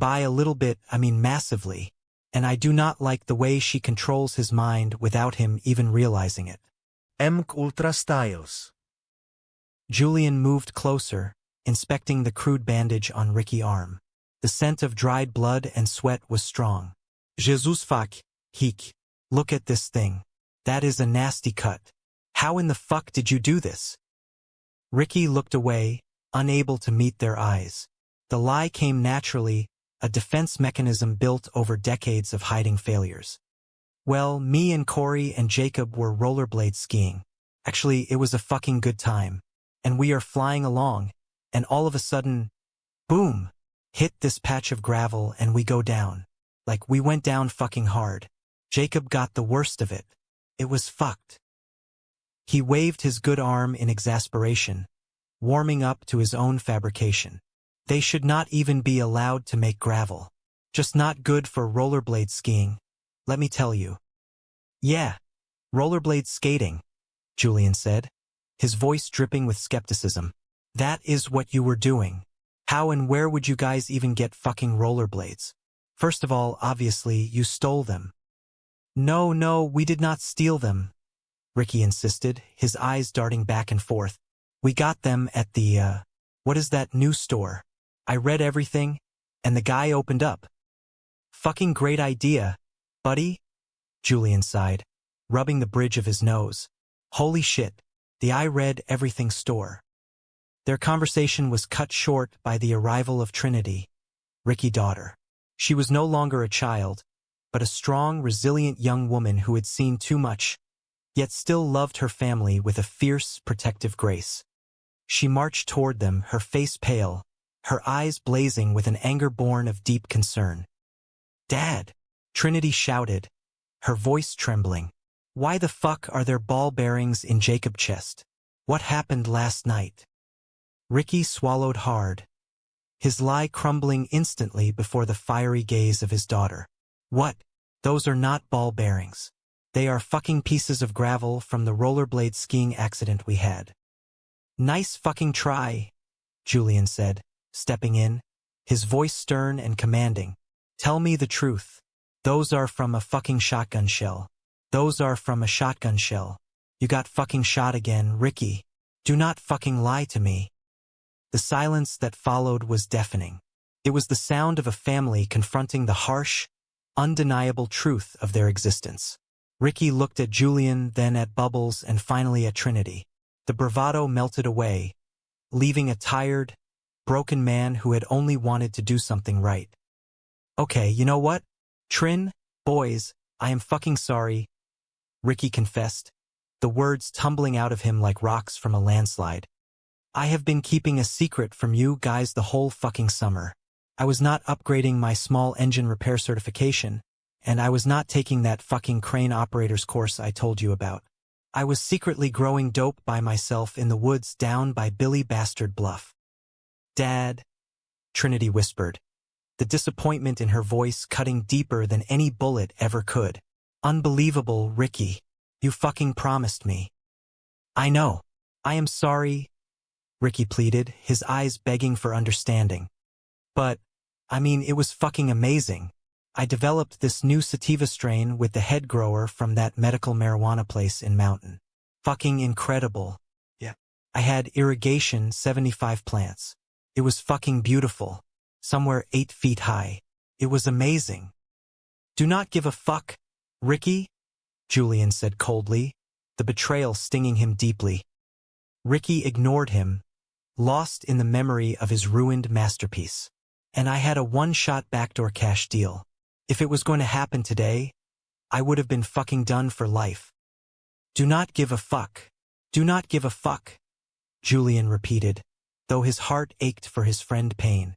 By a little bit, I mean massively. And I do not like the way she controls his mind without him even realizing it. MK Ultra Styles. Julian moved closer, inspecting the crude bandage on Ricky's arm. The scent of dried blood and sweat was strong. Jesus fuck, heek. Look at this thing. That is a nasty cut. How in the fuck did you do this? Ricky looked away, unable to meet their eyes. The lie came naturally, a defense mechanism built over decades of hiding failures. Well, me and Corey and Jacob were rollerblade skiing. Actually, it was a fucking good time. And we are flying along, and all of a sudden, boom, hit this patch of gravel and we go down. Like we went down fucking hard. Jacob got the worst of it. It was fucked. He waved his good arm in exasperation, warming up to his own fabrication. They should not even be allowed to make gravel. Just not good for rollerblade skiing, let me tell you. Yeah, rollerblade skating, Julian said, his voice dripping with skepticism. That is what you were doing. How and where would you guys even get fucking rollerblades? First of all, obviously, you stole them. No, we did not steal them, Ricky insisted, his eyes darting back and forth. We got them at the, what is that new store? I read everything, and the guy opened up. Fucking great idea, buddy, Julian sighed, rubbing the bridge of his nose. Holy shit, the I read everything store. Their conversation was cut short by the arrival of Trinity, Ricky's daughter. She was no longer a child, but a strong, resilient young woman who had seen too much, yet still loved her family with a fierce, protective grace. She marched toward them, her face pale, her eyes blazing with an anger born of deep concern. Dad, Trinity shouted, her voice trembling. Why the fuck are there ball bearings in Jacob's chest? What happened last night? Ricky swallowed hard, his lie crumbling instantly before the fiery gaze of his daughter. What? Those are not ball bearings. They are fucking pieces of gravel from the rollerblade skiing accident we had. Nice fucking try, Julian said, stepping in, his voice stern and commanding. Tell me the truth. Those are from a fucking shotgun shell. Those are from a shotgun shell. You got fucking shot again, Ricky. Do not fucking lie to me. The silence that followed was deafening. It was the sound of a family confronting the harsh, undeniable truth of their existence. Ricky looked at Julian, then at Bubbles, and finally at Trinity. The bravado melted away, leaving a tired, broken man who had only wanted to do something right. Okay, you know what? Trin, boys, I am fucking sorry, Ricky confessed, the words tumbling out of him like rocks from a landslide. I have been keeping a secret from you guys the whole fucking summer. I was not upgrading my small engine repair certification, and I was not taking that fucking crane operator's course I told you about. I was secretly growing dope by myself in the woods down by Billy Bastard Bluff. Dad, Trinity whispered, the disappointment in her voice cutting deeper than any bullet ever could. Unbelievable, Ricky. You fucking promised me. I know. I am sorry, Ricky pleaded, his eyes begging for understanding. But, I mean, it was fucking amazing. I developed this new sativa strain with the head grower from that medical marijuana place in Mountain. Fucking incredible. Yeah. I had irrigation 75 plants. It was fucking beautiful. Somewhere 8 feet high. It was amazing. Do not give a fuck, Ricky, Julian said coldly, the betrayal stinging him deeply. Ricky ignored him, lost in the memory of his ruined masterpiece. And I had a one-shot backdoor cash deal. If it was going to happen today, I would have been fucking done for life. Do not give a fuck. Do not give a fuck, Julian repeated, though his heart ached for his friend Payne.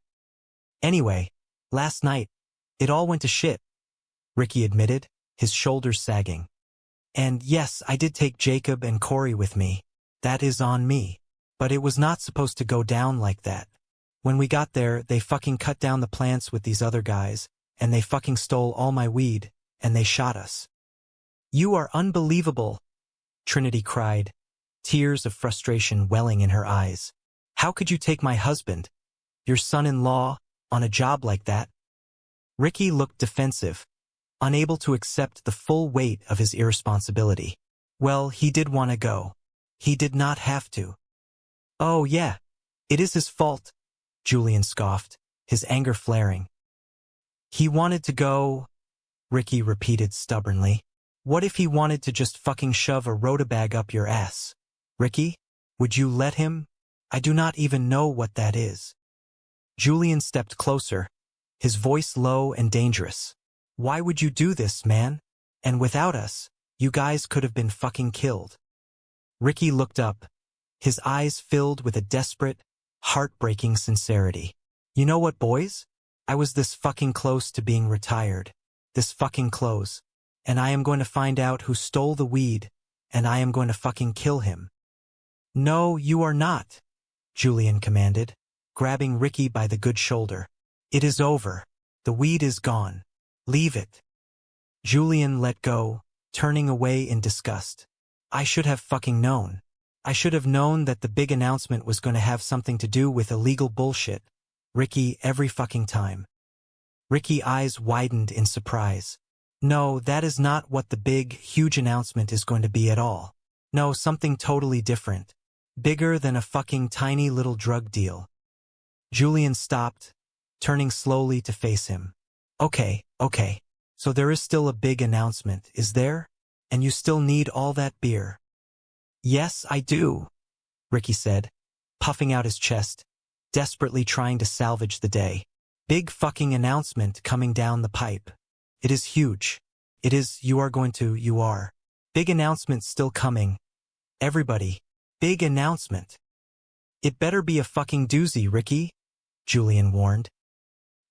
Anyway, last night, it all went to shit, Ricky admitted, his shoulders sagging. And yes, I did take Jacob and Corey with me. That is on me. But it was not supposed to go down like that. When we got there, they fucking cut down the plants with these other guys, and they fucking stole all my weed, and they shot us. You are unbelievable, Trinity cried, tears of frustration welling in her eyes. How could you take my husband, your son-in-law, on a job like that? Ricky looked defensive, unable to accept the full weight of his irresponsibility. Well, he did want to go. He did not have to. Oh yeah, it is his fault, Julian scoffed, his anger flaring. He wanted to go, Ricky repeated stubbornly. What if he wanted to just fucking shove a rota-bag up your ass? Ricky, would you let him? I do not even know what that is. Julian stepped closer, his voice low and dangerous. Why would you do this, man? And without us, you guys could have been fucking killed. Ricky looked up, his eyes filled with a desperate, heartbreaking sincerity. You know what, boys? I was this fucking close to being retired. This fucking close. And I am going to find out who stole the weed, and I am going to fucking kill him. No, you are not, Julian commanded, grabbing Ricky by the good shoulder. It is over. The weed is gone. Leave it. Julian let go, turning away in disgust. I should have fucking known. I should have known that the big announcement was going to have something to do with illegal bullshit. Ricky, every fucking time. Ricky's eyes widened in surprise. No, that is not what the big, huge announcement is going to be at all. No, something totally different. Bigger than a fucking tiny little drug deal. Julian stopped, turning slowly to face him. Okay. So there is still a big announcement, is there? And you still need all that beer? Yes, I do, Ricky said, puffing out his chest, desperately trying to salvage the day. Big fucking announcement coming down the pipe. It is huge. It is, you are. Big announcement still coming. Everybody, big announcement. It better be a fucking doozy, Ricky, Julian warned.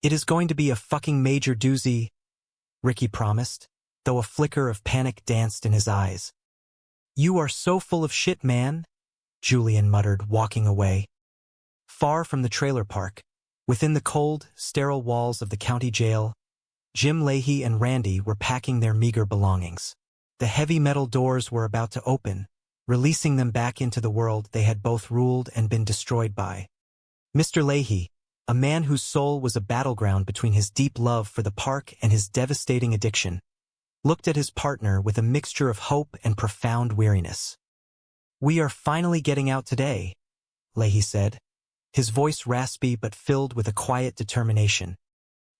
It is going to be a fucking major doozy, Ricky promised, though a flicker of panic danced in his eyes. You are so full of shit, man, Julian muttered, walking away. Far from the trailer park, within the cold, sterile walls of the county jail, Jim Leahy and Randy were packing their meager belongings. The heavy metal doors were about to open, releasing them back into the world they had both ruled and been destroyed by. Mr. Leahy, a man whose soul was a battleground between his deep love for the park and his devastating addiction, looked at his partner with a mixture of hope and profound weariness. We are finally getting out today, Leahy said, his voice raspy but filled with a quiet determination.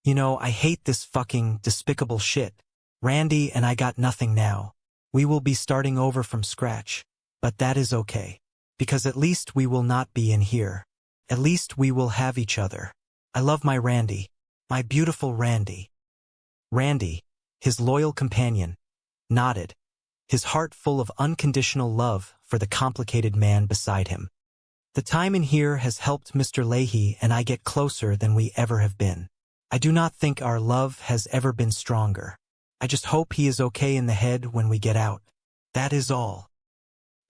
You know, I hate this fucking despicable shit. Randy and I got nothing now. We will be starting over from scratch, but that is okay, because at least we will not be in here. At least we will have each other. I love my Randy, my beautiful Randy. Randy, his loyal companion, nodded, his heart full of unconditional love for the complicated man beside him. The time in here has helped Mr. Leahy and I get closer than we ever have been. I do not think our love has ever been stronger. I just hope he is okay in the head when we get out. That is all.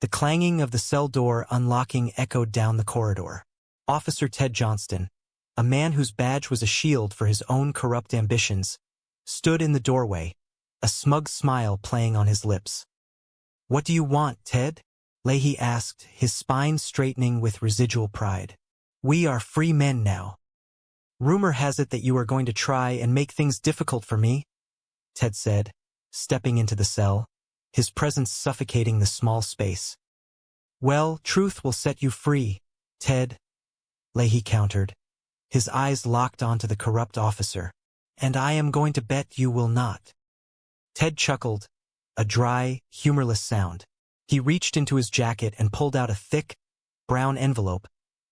The clanging of the cell door unlocking echoed down the corridor. Officer Ted Johnston, a man whose badge was a shield for his own corrupt ambitions, stood in the doorway, a smug smile playing on his lips. What do you want, Ted? Leahy asked, his spine straightening with residual pride. We are free men now. Rumor has it that you are going to try and make things difficult for me, Ted said, stepping into the cell, his presence suffocating the small space. Well, truth will set you free, Ted, Leahy countered, his eyes locked onto the corrupt officer. And I am going to bet you will not. Ted chuckled, a dry, humorless sound. He reached into his jacket and pulled out a thick, brown envelope,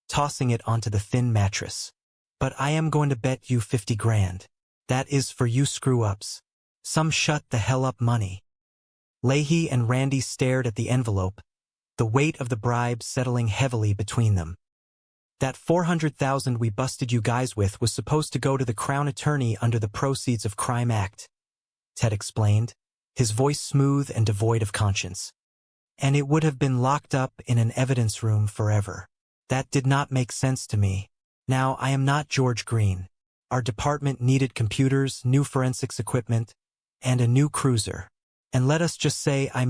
tossing it onto the thin mattress. But I am going to bet you 50 grand. That is for you screw-ups. Some shut the hell up money. Leahy and Randy stared at the envelope, the weight of the bribe settling heavily between them. That $400,000 we busted you guys with was supposed to go to the Crown Attorney under the Proceeds of Crime Act, Ted explained, his voice smooth and devoid of conscience. And it would have been locked up in an evidence room forever. That did not make sense to me. Now, I am not George Green. Our department needed computers, new forensics equipment, and a new cruiser. And let us just say I